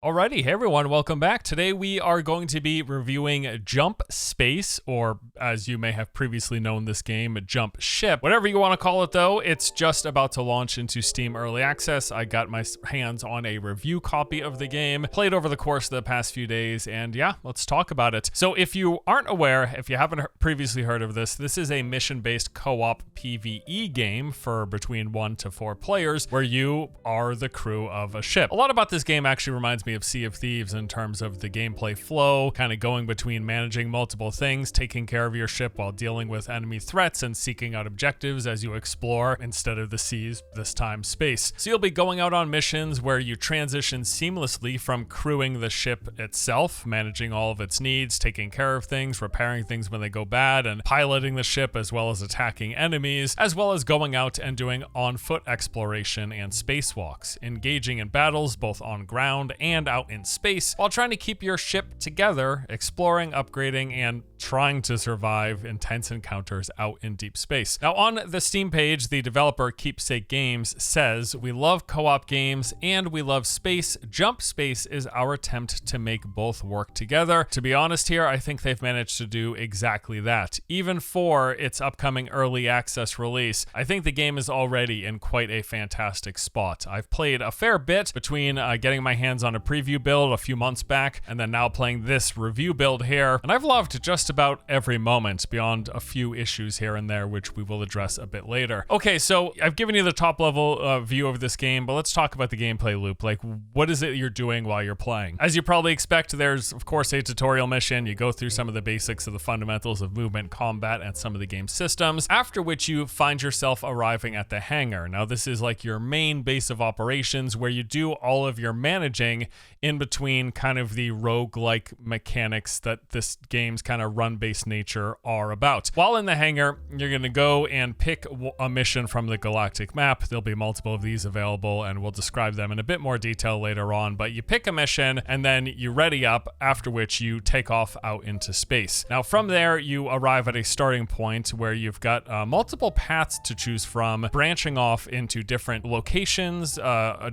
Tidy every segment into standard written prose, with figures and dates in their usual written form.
Alrighty, hey everyone, welcome back. Today we are going to be reviewing Jump Space, or as you may have previously known this game, Jump Ship. Whatever you want to call it though, it's just about to launch into Steam Early Access. I got my hands on a review copy of the game, played over the course of the past few days, and yeah, let's talk about it. So if you aren't aware, if you haven't previously heard of this is a mission-based co-op PvE game for between 1 to 4 players, where you are the crew of a ship. A lot about this game actually reminds me of Sea of Thieves in terms of the gameplay flow, kind of going between managing multiple things, taking care of your ship while dealing with enemy threats and seeking out objectives as you explore, instead of the seas, this time space. So you'll be going out on missions where you transition seamlessly from crewing the ship itself, managing all of its needs, taking care of things, repairing things when they go bad, and piloting the ship, as well as attacking enemies, as well as going out and doing on-foot exploration and spacewalks, engaging in battles both on ground and out in space, while trying to keep your ship together, exploring, upgrading, and trying to survive intense encounters out in deep space. Now, on the Steam page, the developer Keepsake Games says, "We love co-op games and we love space. Jump Space is our attempt to make both work together." To be honest here, I think they've managed to do exactly that. Even for its upcoming early access release, I think the game is already in quite a fantastic spot. I've played a fair bit between getting my hands on a preview build a few months back and then now playing this review build here, and I've loved just about every moment beyond a few issues here and there, which we will address a bit later. Okay, so I've given you the top level view of this game, but let's talk about the gameplay loop. Like, what is it you're doing while you're playing? As you probably expect, there's of course a tutorial mission. You go through some of the basics of the fundamentals of movement, combat, and some of the game systems, after which you find yourself arriving at the hangar. Now, this is like your main base of operations where you do all of your managing in between kind of the roguelike mechanics that this game's kind of run-based nature are about. While in the hangar, you're going to go and pick a mission from the galactic map. There'll be multiple of these available, and we'll describe them in a bit more detail later on, but you pick a mission and then you ready up, after which you take off out into space. Now, from there, you arrive at a starting point where you've got multiple paths to choose from, branching off into different locations,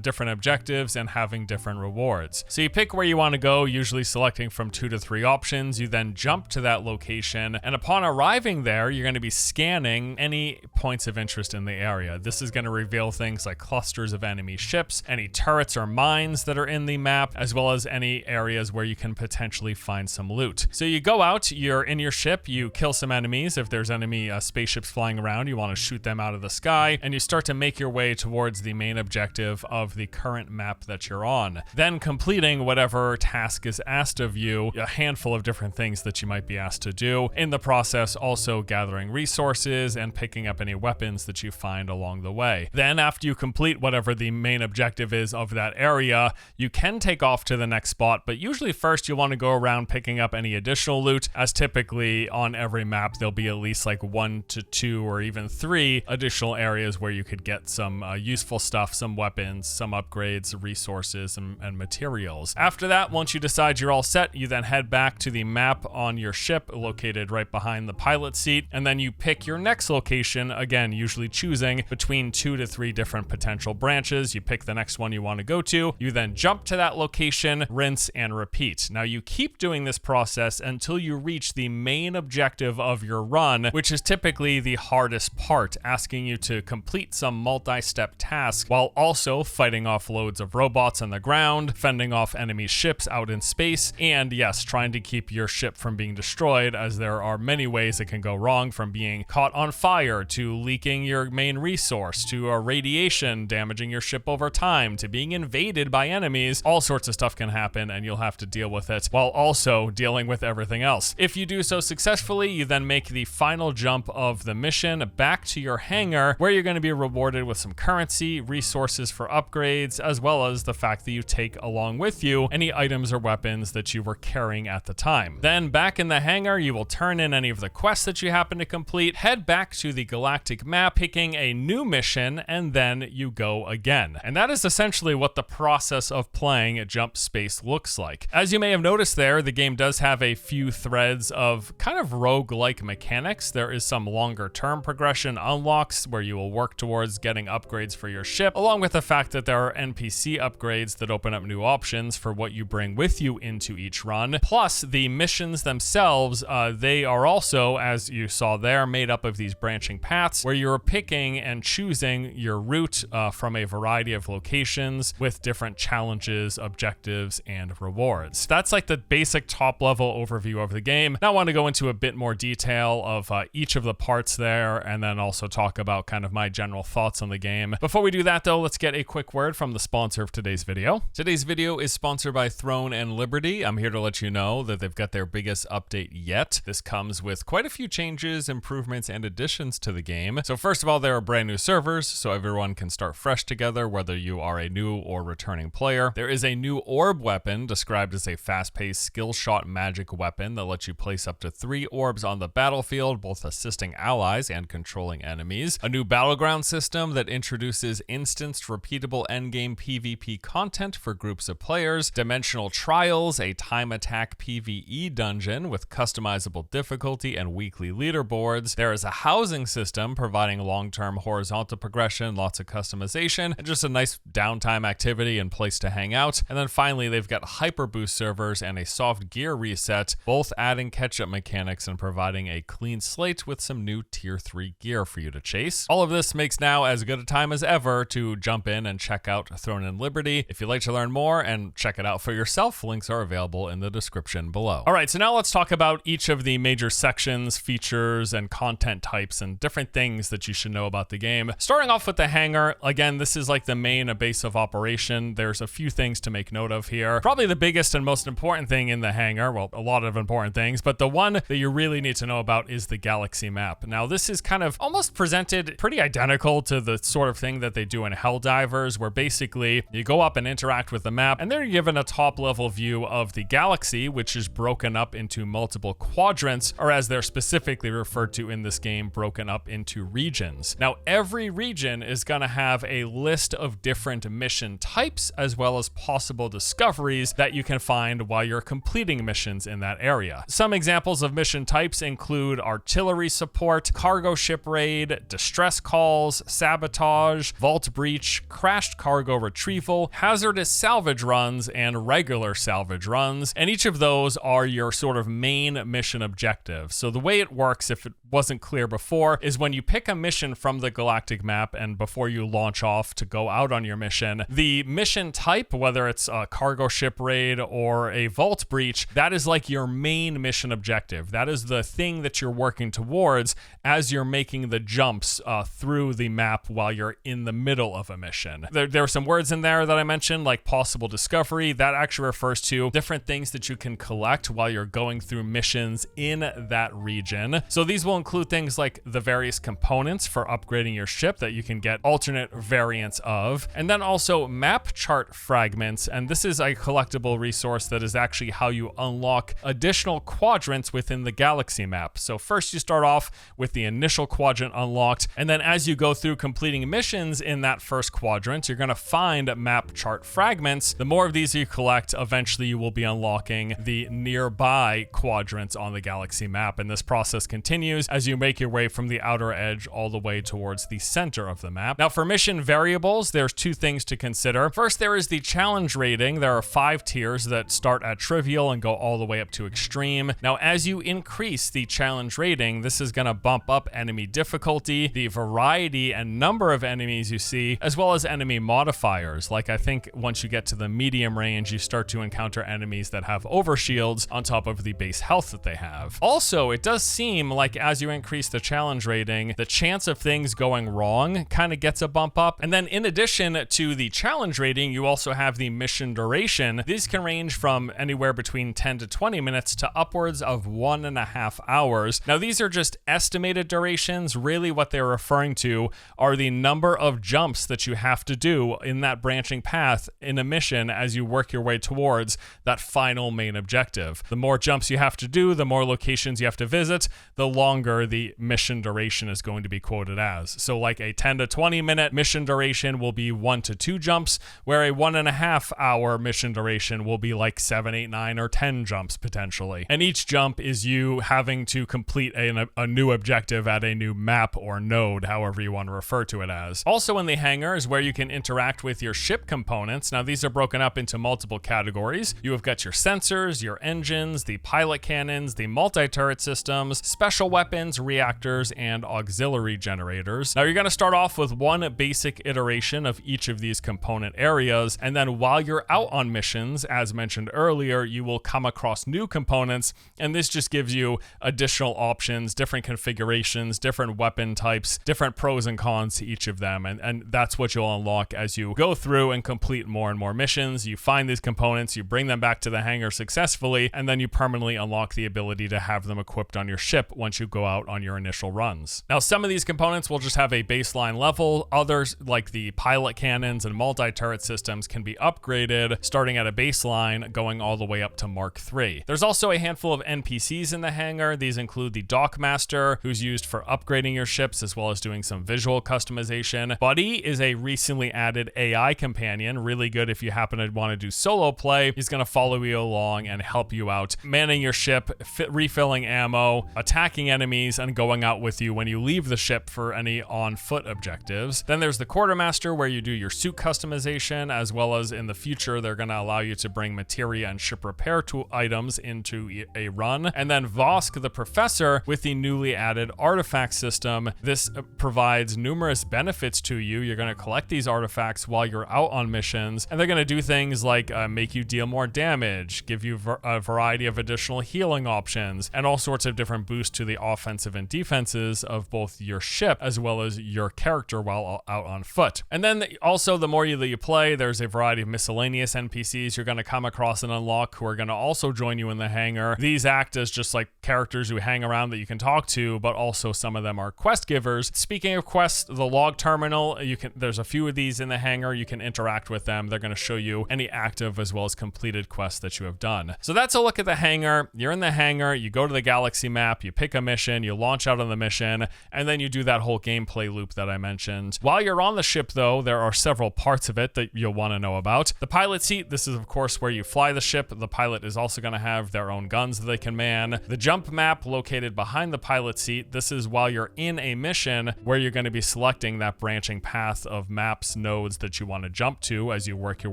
different objectives, and having different rewards. So you pick where you want to go, usually selecting from 2 to 3 options. You then jump to that location, and upon arriving there, you're going to be scanning any points of interest in the area. This is going to reveal things like clusters of enemy ships, any turrets or mines that are in the map, as well as any areas where you can potentially find some loot. So you go out, you're in your ship, you kill some enemies. If there's enemy spaceships flying around, you want to shoot them out of the sky, and you start to make your way towards the main objective of the current map that you're on. Then completing whatever task is asked of you, a handful of different things that you might be asked to do. In the process, also gathering resources and picking up any weapons that you find along the way. Then, after you complete whatever the main objective is of that area, you can take off to the next spot, but usually first you want to go around picking up any additional loot, as typically on every map there'll be at least like 1 to 2 or even 3 additional areas where you could get some useful stuff, some weapons, some upgrades, resources, and materials. After that, once you decide you're all set, you then head back to the map on your ship located right behind the pilot seat, and then you pick your next location, again usually choosing between 2 to 3 different potential branches. You pick the next one you want to go to, you then jump to that location, rinse and repeat. Now, you keep doing this process until you reach the main objective of your run, which is typically the hardest part, asking you to complete some multi-step tasks while also fighting off loads of robots on the ground, fending off enemy ships out in space, and yes, trying to keep your ship from being destroyed, as there are many ways it can go wrong, from being caught on fire to leaking your main resource to radiation damaging your ship over time to being invaded by enemies. All sorts of stuff can happen, and you'll have to deal with it while also dealing with everything else. If you do so successfully, you then make the final jump of the mission back to your hangar, where you're going to be rewarded with some currency, resources for upgrades, as well as the fact that you take along with you any items or weapons that you were carrying at the time. Then back in the hangar, you will turn in any of the quests that you happen to complete, head back to the galactic map, picking a new mission, and then you go again. And that is essentially what the process of playing Jump Space looks like. As you may have noticed there, the game does have a few threads of kind of rogue-like mechanics. There is some longer term progression unlocks where you will work towards getting upgrades for your ship, along with the fact that there are NPC upgrades that open up new new options for what you bring with you into each run. Plus, the missions themselves, they are also, as you saw there, made up of these branching paths where you're picking and choosing your route from a variety of locations with different challenges, objectives, and rewards. That's like the basic top level overview of the game. Now I want to go into a bit more detail of each of the parts there, and then also talk about kind of my general thoughts on the game. Before we do that though, let's get a quick word from the sponsor of today's video. Today's video is sponsored by Throne and Liberty. I'm here to let you know that they've got their biggest update yet. This comes with quite a few changes, improvements, and additions to the game. So first of all, there are brand new servers, so everyone can start fresh together, whether you are a new or returning player. There is a new orb weapon described as a fast-paced skill shot magic weapon that lets you place up to 3 orbs on the battlefield, both assisting allies and controlling enemies. A new battleground system that introduces instanced repeatable endgame PvP content for groups of players. Dimensional Trials, a time attack PvE dungeon with customizable difficulty and weekly leaderboards. There is a housing system providing long-term horizontal progression, lots of customization, and just a nice downtime activity and place to hang out. And then finally, they've got hyper boost servers and a soft gear reset, both adding catch-up mechanics and providing a clean slate with some new tier 3 gear for you to chase. All of this makes now as good a time as ever to jump in and check out Throne and Liberty. If you'd like to learn more and check it out for yourself, links are available in the description below. All right, so now let's talk about each of the major sections, features, and content types and different things that you should know about the game. Starting off with the hangar, again, this is like the main base of operation. There's a few things to make note of here. Probably the biggest and most important thing in the hangar, well, a lot of important things, but the one that you really need to know about is the galaxy map. Now, this is kind of almost presented pretty identical to the sort of thing that they do in Helldivers, where basically you go up and interact with the map, and then you're given a top-level view of the galaxy, which is broken up into multiple quadrants, or as they're specifically referred to in this game, broken up into regions. Now, every region is going to have a list of different mission types, as well as possible discoveries that you can find while you're completing missions in that area. Some examples of mission types include artillery support, cargo ship raid, distress calls, sabotage, vault breach, crashed cargo retrieval, hazardous salvage runs, and regular salvage runs. And each of those are your sort of main mission objectives. So the way it works, if it wasn't clear before, is when you pick a mission from the galactic map and before you launch off to go out on your mission, the mission type, whether it's a cargo ship raid or a vault breach, that is like your main mission objective. That is the thing that you're working towards as you're making the jumps through the map while you're in the middle of a mission. There are some words in there that I mentioned, like possible discovery. That actually refers to different things that you can collect while you're going through missions in that region. So these will include things like the various components for upgrading your ship that you can get alternate variants of, and then also map chart fragments. And this is a collectible resource that is actually how you unlock additional quadrants within the galaxy map. So first you start off with the initial quadrant unlocked, and then as you go through completing missions in that first quadrant, you're going to find map chart fragments. The more of these you collect, eventually you will be unlocking the nearby quadrants on the galaxy map, and this process continues as you make your way from the outer edge all the way towards the center of the map. Now, for mission variables, there's 2 things to consider. First, there is the challenge rating. There are 5 tiers that start at trivial and go all the way up to extreme. Now, as you increase the challenge rating, this is going to bump up enemy difficulty, the variety and number of enemies you see, as well as enemy modifiers. Like, I think once you get to the medium range, you start to encounter enemies that have overshields on top of the base health that they have. Also, it does seem like as you increase the challenge rating, the chance of things going wrong kind of gets a bump up. And then in addition to the challenge rating, you also have the mission duration. These can range from anywhere between 10 to 20 minutes to upwards of 1.5 hours. Now, these are just estimated durations. Really what they're referring to are the number of jumps that you have to do in that branching path in a mission as you work your way towards that final main objective. The more jumps you have to do, the more locations you have to visit, the longer the mission duration is going to be quoted as. So like a 10 to 20 minute mission duration will be 1 to 2 jumps, where a 1.5 hour mission duration will be like 7, 8, 9, or 10 jumps potentially. And each jump is you having to complete a new objective at a new map or node, however you want to refer to it as. Also in the hangar is where you can interact with your ship components. Now these are broken up into multiple categories. You have got your sensors, your engines, the pilot cannons, the multi-turret systems, special weapons, reactors, and auxiliary generators. Now you're going to start off with one basic iteration of each of these component areas, and then while you're out on missions, as mentioned earlier, you will come across new components, and this just gives you additional options, different configurations, different weapon types, different pros and cons to each of them, and that's what you'll unlock as you go through and complete more and more missions. You find these components, you bring them back to the hangar successfully, and then you permanently unlock the ability to have them equipped on your ship once you go out on your initial runs. Now, some of these components will just have a baseline level. Others, like the pilot cannons and multi-turret systems, can be upgraded starting at a baseline going all the way up to Mark III. There's also a handful of NPCs in the hangar. These include the Dockmaster, who's used for upgrading your ships as well as doing some visual customization. Buddy is a recently added AI companion, really good if you happen to want to do solo play. He's going to follow you along and help you out, manning your ship, refilling ammo, attacking enemies, and going out with you when you leave the ship for any on-foot objectives. Then there's the Quartermaster, where you do your suit customization, as well as in the future, they're going to allow you to bring materia and ship repair items into a run. And then Vosk, the Professor, with the newly added artifact system. This provides numerous benefits to you. You're going to collect these artifacts while you're out on missions, and they're going to do things like make you deal more damage, give you a variety of additional healing options, and all sorts of different boosts to the offensive and defenses of both your ship as well as your character while out on foot. And then also, the more that you play, there's a variety of miscellaneous NPCs you're going to come across and unlock who are going to also join you in the hangar. These act as just like characters who hang around that you can talk to, but also some of them are quest givers. Speaking of quests, the log terminal, there's a few of these in the hangar. You can interact with them. They're going to show you any active as well as completed quests that you have done. So that's a look at the hangar. You're in the hangar, you go to the galaxy map, you pick a mission, you launch out on the mission, and then you do that whole gameplay loop that I mentioned. While you're on the ship though, there are several parts of it that you'll want to know about. The pilot seat, this is of course where you fly the ship. The pilot is also going to have their own guns that they can man. The jump map located behind the pilot seat, this is while you're in a mission where you're going to be selecting that branching path of maps, nodes that you want to jump to as you work your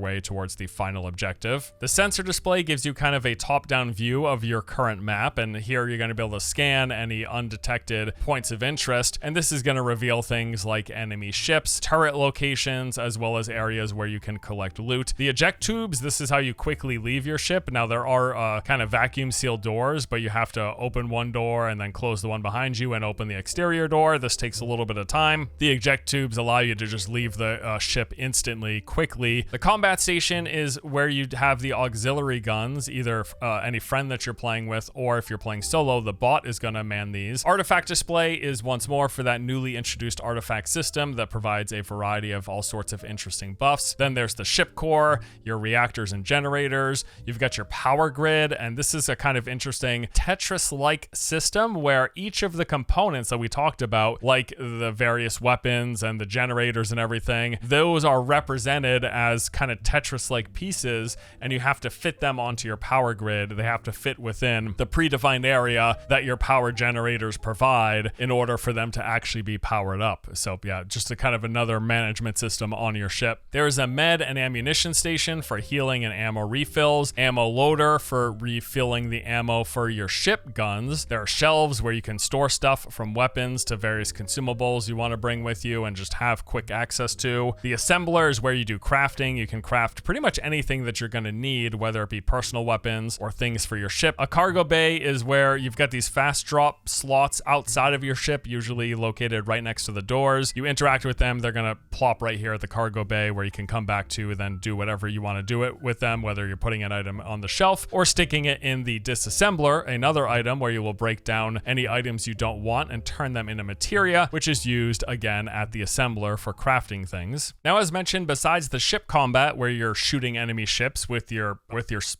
way towards the final objective. The sensor display gives you kind of a top-down view of your current map, and here you're going to be able to scan any undetected points of interest, and this is going to reveal things like enemy ships, turret locations, as well as areas where you can collect loot. The eject tubes, this is how you quickly leave your ship. Now there are kind of vacuum sealed doors, but you have to open one door and then close the one behind you and open the exterior door. This takes a little bit of time. The eject tubes allow you to just leave the ship instantly, quickly. The combat station is where you have the auxiliary guns, either any friend that you're playing with, or if you're playing solo, the bot is going to man these. Artifact display is once more for that newly introduced artifact system that provides a variety of all sorts of interesting buffs. Then there's the ship core, your reactors and generators. You've got your power grid, and this is a kind of interesting Tetris-like system where each of the components that we talked about, like the various weapons and the generators and everything, those are represented as kind of Tetris-like pieces, and you have to fit them onto your power grid. They have to fit within the predefined area that your power generators provide in order for them to actually be powered up. So yeah, just a kind of another management system on your ship. There's a med and ammunition station for healing and ammo refills, ammo loader for refilling the ammo for your ship guns. There are shelves where you can store stuff from weapons to various consumables you want to bring with you and just have quick access to. The assembler is where you do crafting. You can craft pretty much anything that you're going to need, whether it be personal weapons or things for your ship. A cargo bay is where you've got these fast drop slots outside of your ship, usually located right next to the doors. You interact with them, they're going to plop right here at the cargo bay where you can come back to and then do whatever you want to do it with them, whether you're putting an item on the shelf or sticking it in the disassembler, another item where you will break down any items you don't want and turn them into materia, which is used again at the assembler for crafting things. Now, as mentioned, besides the ship combat where you're shooting enemy ships with your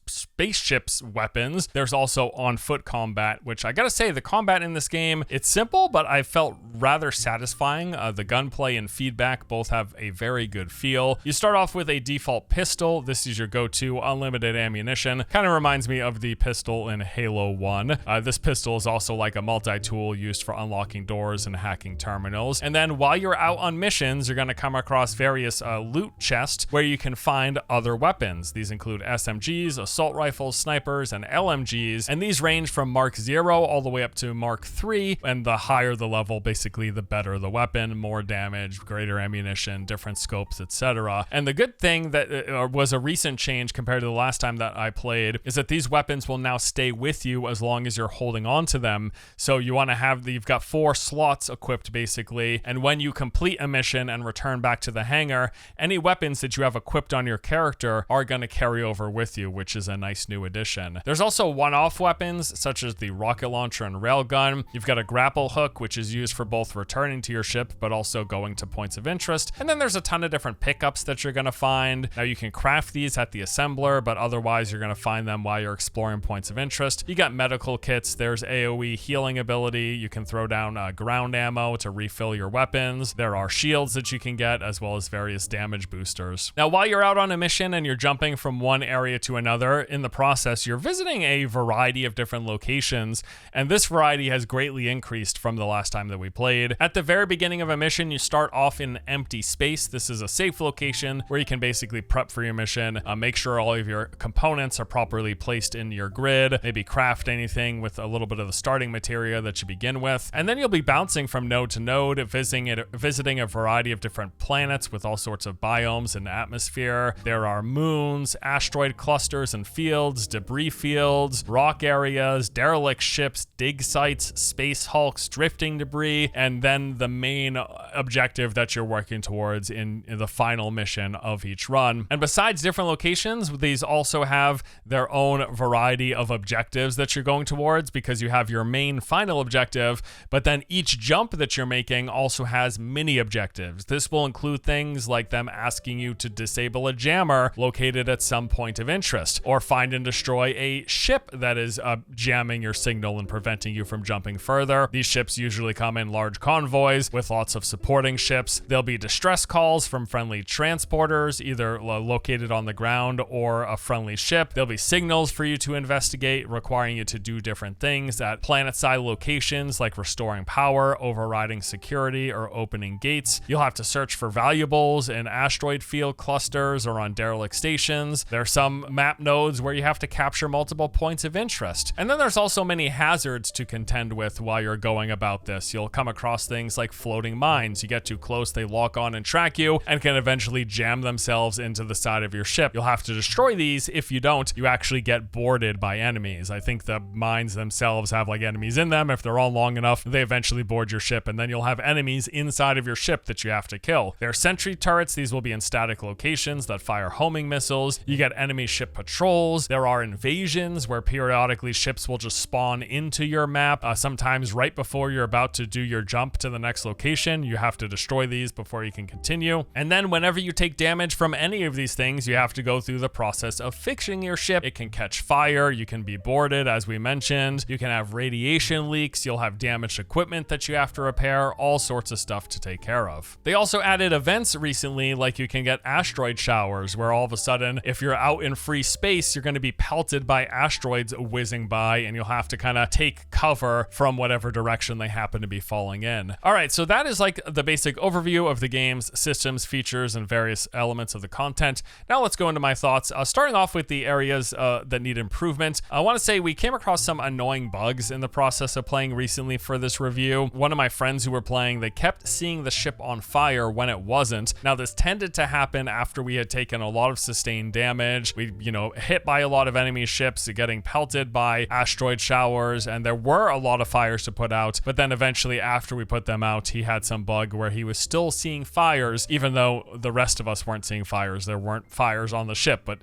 spaceship's weapons, there's also on foot combat, which I gotta say, the combat in this game, it's simple, but I felt rather satisfying. The gunplay and feedback both have a very good feel. You start off with a default pistol. This is your go-to unlimited ammunition. Kind of reminds me of the pistol in Halo 1. This pistol is also like a multi-tool used for unlocking doors and hacking terminals. And then while you're out on missions, you're going to come across various loot chests where you can find other weapons. These include SMGs, assault rifles, snipers, and LMGs, and these range from Mark 0 all the way up to Mark 3, and the higher the level, basically the better the weapon, more damage, greater ammunition, different scopes, etc. And the good thing that was a recent change compared to the last time that I played is that these weapons will now stay with you as long as you're holding on to them. So you want to have, you've got 4 slots equipped basically, and when you complete a mission and return back to the hangar, any weapons that you have equipped on your character are going to carry over with you, which is a nice new addition. There's also one-off weapons such as the rocket launcher and railgun. You've got a grapple hook, which is used for both returning to your ship but also going to points of interest. And then there's a ton of different pickups that you're going to find. Now you can craft these at the assembler, but otherwise you're going to find them while you're exploring points of interest. You got medical kits, there's AoE healing ability, you can throw down ground ammo to refill your weapons. There are shields that you can get, as well as various damage boosters. Now while you're out on a mission and you're jumping from one area to another, in the process you're visiting a variety of different locations, and this variety has greatly increased from the last time that we played. At the very beginning of a mission, you start off in empty space. This is a safe location where you can basically prep for your mission, make sure all of your components are properly placed in your grid, maybe craft anything with a little bit of the starting materia that you begin with, and then you'll be bouncing from node to node, visiting a variety of different planets with all sorts of biomes and atmosphere. There are moons, asteroid clusters and fields, debris fields, rock areas, derelict ships, dig sites, space hulks, drifting debris, and then the main objective that you're working towards in the final mission of each run. And besides different locations, these also have their own variety of objectives that you're going towards, because you have your main final objective, but then each jump that you're making also has mini objectives. This will include things like them asking you to disable a jammer located at some point of interest, or find and destroy a ship that is jamming your signal and preventing you from jumping further. These ships usually come in large convoys with lots of supporting ships. There'll be distress calls from friendly transporters, either located on the ground or a friendly ship. There'll be signals for you to investigate, requiring you to do different things at planet-side locations like restoring power, overriding security, or opening gates. You'll have to search for valuables in asteroid field clusters or on derelict stations. There are some map nodes where you have to capture multiple points of interest. And then there's also many hazards to contend with while you're going about this. You'll come across things like floating mines. You get too close, they lock on and track you and can eventually jam themselves into the side of your ship. You'll have to destroy these. If you don't, you actually get boarded by enemies. I think the mines themselves have like enemies in them. If they're on long enough, they eventually board your ship, and then you'll have enemies inside of your ship that you have to kill. There are sentry turrets. These will be in static locations that fire homing missiles. You get enemy ship patrols. There are invasions where periodically ships will just spawn into your map. Sometimes right before you're about to do your jump to the next location, you have to destroy these before you can continue. And then whenever you take damage from any of these things, you have to go through the process of fixing your ship. It can catch fire. You can be boarded, as we mentioned. You can have radiation leaks. You'll have damaged equipment that you have to repair. All sorts of stuff to take care of. They also added events recently, like you can get asteroid showers, where all of a sudden, if you're out in free space, you're going to be pelted by asteroids whizzing by, and you'll have to kind of take cover from whatever direction they happen to be falling in. All right, so that is like the basic overview of the game's systems, features, and various elements of the content. Now let's go into my thoughts, starting off with the areas that need improvement. I want to say we came across some annoying bugs in the process of playing recently for this review. One of my friends who were playing, they kept seeing the ship on fire when it wasn't. Now this tended to happen after we had taken a lot of sustained damage. We, hit by a lot of enemy ships, getting pelted by asteroid showers, and there were a lot of fires to put out, but then eventually after we put them out, he had some bug where he was still seeing fires, even though the rest of us weren't seeing fires. There weren't fires on the ship, but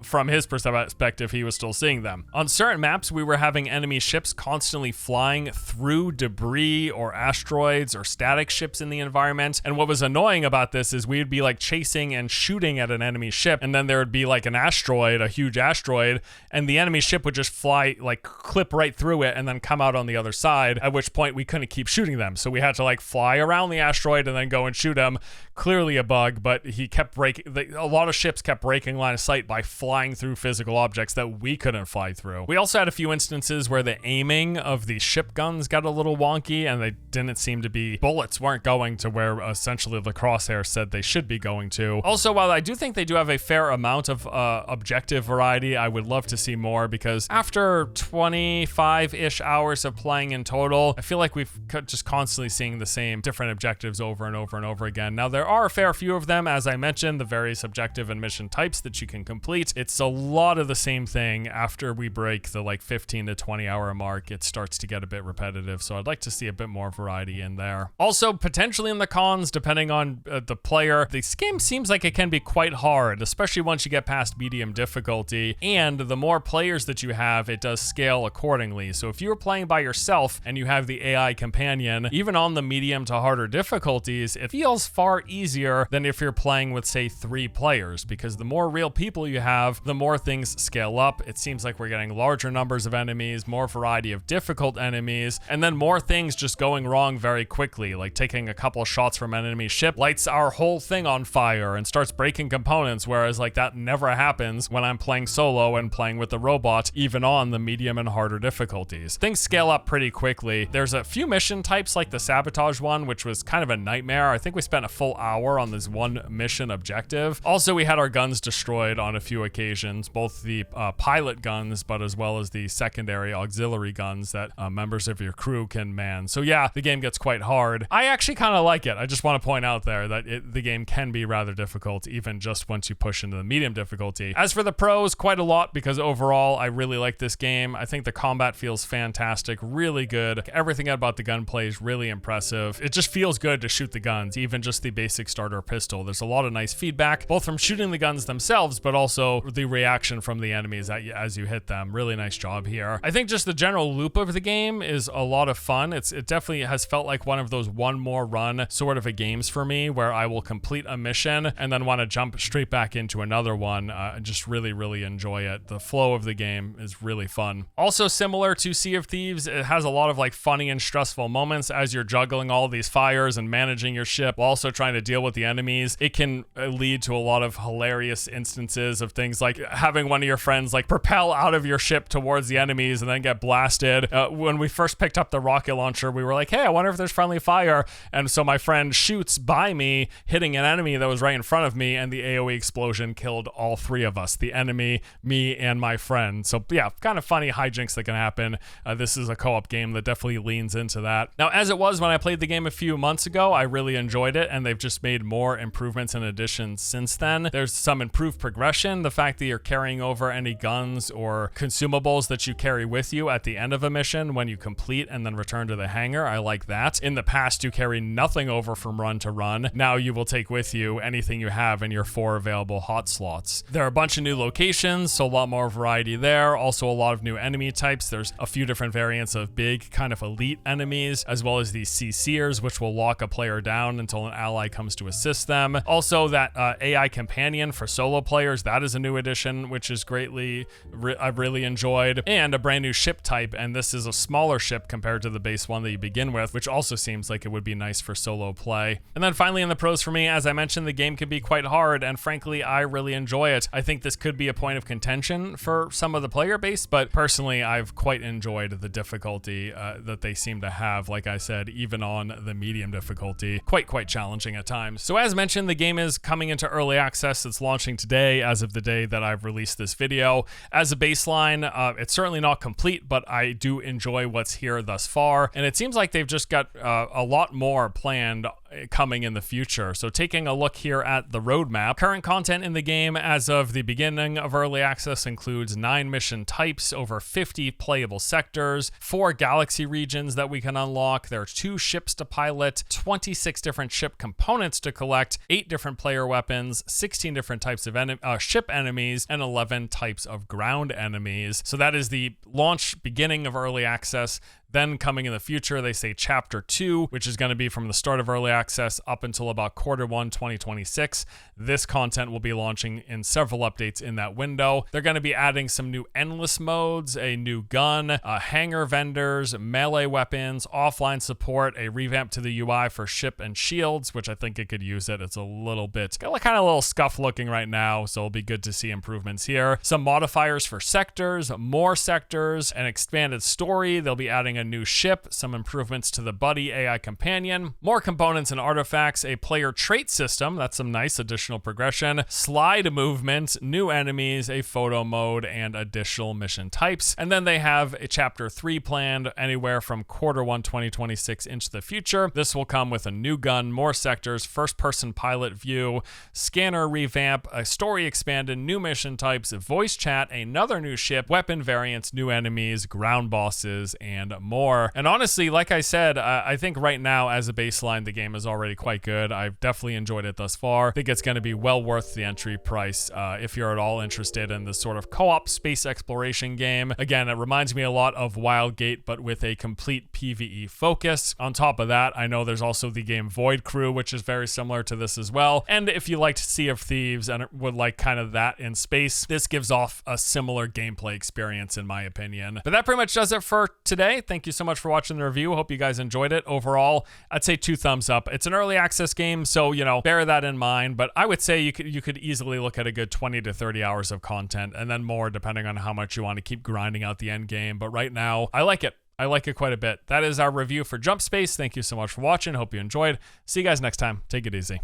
from his perspective, he was still seeing them. On certain maps, we were having enemy ships constantly flying through debris or asteroids or static ships in the environment, and what was annoying about this is we'd be like chasing and shooting at an enemy ship, and then there would be like an asteroid, a huge asteroid, and the enemy ship would just fly, like clip right through it and then come out on the other side, at which point we couldn't keep shooting them. So we had to like fly around the asteroid and then go and shoot him. Clearly a bug, but he kept a lot of ships kept breaking line of sight by flying through physical objects that we couldn't fly through. We also had a few instances where the aiming of the ship guns got a little wonky, and they didn't seem to be, bullets weren't going to where essentially the crosshair said they should be going to. Also, while I do think they do have a fair amount of objective variety. I would love to see more, because after 25-ish hours of playing in total, I feel like we've just constantly seeing the same different objectives over and over and over again. Now, there are a fair few of them, as I mentioned, the various objective and mission types that you can complete. It's a lot of the same thing. After we break the like 15 to 20 hour mark, it starts to get a bit repetitive, so I'd like to see a bit more variety in there. Also, potentially in the cons, depending on the player, this game seems like it can be quite hard, especially once you get past medium difficulty, and the more players that you have, it does scale accordingly. So if you're playing by yourself and you have the AI companion, even on the medium to harder difficulties, it feels far easier than if you're playing with, say, 3 players, because the more real people you have, the more things scale up. It seems like we're getting larger numbers of enemies, more variety of difficult enemies, and then more things just going wrong very quickly, like taking a couple shots from an enemy ship lights our whole thing on fire and starts breaking components, whereas like that never happens when I'm playing solo and playing with the robot, even on the medium and harder difficulties. Things scale up pretty quickly. There's a few mission types like the sabotage one, which was kind of a nightmare. I think we spent a full hour on this one mission objective. Also, we had our guns destroyed on a few occasions, both the pilot guns, but as well as the secondary auxiliary guns that members of your crew can man. So yeah, the game gets quite hard. I actually kind of like it. I just want to point out there that the game can be rather difficult, even just once you push into the medium difficulty. As for the pros, quite a lot, because overall, I really like this game. I think the combat feels fantastic, really good. Everything about the gunplay is really impressive. It just feels good to shoot the guns, even just the basic starter pistol. There's a lot of nice feedback, both from shooting the guns themselves, but also the reaction from the enemies as you hit them. Really nice job here. I think just the general loop of the game is a lot of fun. It definitely has felt like one of those one more run sort of a games for me, where I will complete a mission and then want to jump straight back into another one. Just really enjoy it. The flow of the game is really fun. Also, similar to Sea of Thieves, it has a lot of like funny and stressful moments as you're juggling all these fires and managing your ship while also trying to deal with the enemies. It can lead to a lot of hilarious instances of things like having one of your friends like propel out of your ship towards the enemies and then get blasted. When we first picked up the rocket launcher, we were like, hey, I wonder if there's friendly fire. And so my friend shoots by me, hitting an enemy that was right in front of me, and the AoE explosion killed all 3 of us, the enemy, me, and my friend. So yeah, kind of funny hijinks that can happen. This is a co-op game that definitely leans into that. Now, as it was when I played the game a few months ago, I really enjoyed it, and they've just made more improvements and additions since then. There's some improved progression, the fact that you're carrying over any guns or consumables that you carry with you at the end of a mission when you complete and then return to the hangar. I like that. In the past, you carry nothing over from run to run. Now you will take with you anything you have in your 4 available hot slots. There are a bunch of new locations, so a lot more variety there. Also a lot of new enemy types. There's a few different variants of big kind of elite enemies, as well as these CCers, which will lock a player down until an ally comes to assist them. Also, that AI companion for solo players, that is a new addition, which is I've really enjoyed. And a brand new ship type, and this is a smaller ship compared to the base one that you begin with, which also seems like it would be nice for solo play. And then finally in the pros for me, as I mentioned, the game can be quite hard, and frankly, I really enjoy it. I think this could be a point of contention for some of the player base, but personally, I've quite enjoyed the difficulty that they seem to have. Like I said, even on the medium difficulty, quite challenging at times. So as mentioned, the game is coming into early access. It's launching today as of the day that I've released this video. As a baseline, it's certainly not complete, but I do enjoy what's here thus far, and it seems like they've just got a lot more planned coming in the future. So taking a look here at the roadmap, current content in the game as of the beginning of early access includes 9 mission types, over 50 playable sectors, 4 galaxy regions that we can unlock. There are 2 ships to pilot, 26 different ship components to collect, 8 different player weapons, 16 different types of ship enemies, and 11 types of ground enemies. So that is the launch beginning of early access. Then coming in the future, they say Chapter 2, which is going to be from the start of early access up until about Q1 2026. This content will be launching in several updates in that window. They're going to be adding some new endless modes, a new gun, hangar vendors, melee weapons, offline support, a revamp to the UI for ship and shields, which I think it could use it. It's a little bit, kind of a little scuffed looking right now, so it'll be good to see improvements here. Some modifiers for sectors, more sectors, an expanded story. They'll be adding a new ship, some improvements to the Buddy AI companion, more components and artifacts, a player trait system, that's some nice additional progression, slide movement, new enemies, a photo mode, and additional mission types. And then they have a chapter 3 planned anywhere from Q1 2026 into the future. This will come with a new gun, more sectors, first-person pilot view, scanner revamp, a story expanded, new mission types, voice chat, another new ship, weapon variants, new enemies, ground bosses, and more. And honestly, like I said, I think right now as a baseline, the game is already quite good. I've definitely enjoyed it thus far. I think it's going to be well worth the entry price if you're at all interested in this sort of co-op space exploration game. Again, it reminds me a lot of Wildgate, but with a complete PvE focus. On top of that, I know there's also the game Void Crew, which is very similar to this as well. And if you liked Sea of Thieves and would like kind of that in space, this gives off a similar gameplay experience in my opinion. But that pretty much does it for today. Thank you so much for watching the review. Hope you guys enjoyed it. Overall, I'd say 2 thumbs up. It's an early access game, so bear that in mind. But I would say you could easily look at a good 20 to 30 hours of content, and then more depending on how much you want to keep grinding out the end game. But right now, I like it. I like it quite a bit. That is our review for Jump Space. Thank you so much for watching. Hope you enjoyed. See you guys next time. Take it easy.